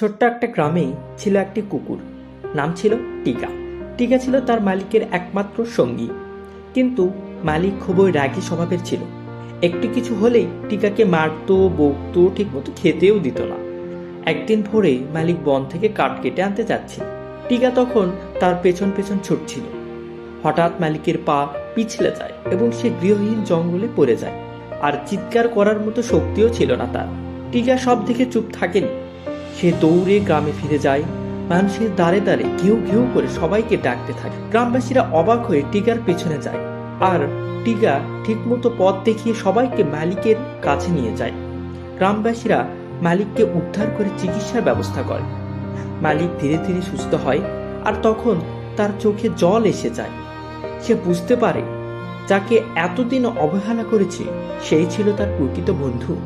ছোট্ট একটা গ্রামে ছিল একটি কুকুর। নাম ছিল টিকা। টিকা ছিল তার মালিকের একমাত্র সঙ্গী। কিন্তু মালিক খুবই রাগী স্বভাবের ছিল। একটু কিছু হলেই টিকাকে মারতো, বকতো, ঠিকমতো খেতেও দিত না। একদিন ভোরে মালিক বন থেকে কাঠ কেটে আনতে যাচ্ছিল। টিকা তখন তার পেছন পেছন ছুটছিল। হঠাৎ মালিকের পা পিছলে যায় এবং সে গৃহহীন জঙ্গলে পড়ে যায়। আর চিৎকার করার মতো শক্তিও ছিল না তার। টিকা সব দেখে চুপ থাকেনি। সে দৌড়ে গ্রামে ফিরে যায়। মানুষের দ্বারে দ্বারে ঘেউ ঘেউ করে সবাইকে ডাকতে থাকে। গ্রামবাসীরা অবাক হয়ে টিকার পেছনে যায়। আর টিকা ঠিকমতো পথ দেখিয়ে সবাইকে মালিকের কাছে নিয়ে যায়। গ্রামবাসীরা মালিককে উদ্ধার করে চিকিৎসার ব্যবস্থা করে। মালিক ধীরে ধীরে সুস্থ হয়। আর তখন তার চোখে জল এসে যায়। সে বুঝতে পারে যাকে এতদিন অবহেলা করেছে সেই ছিল তার প্রকৃত বন্ধু।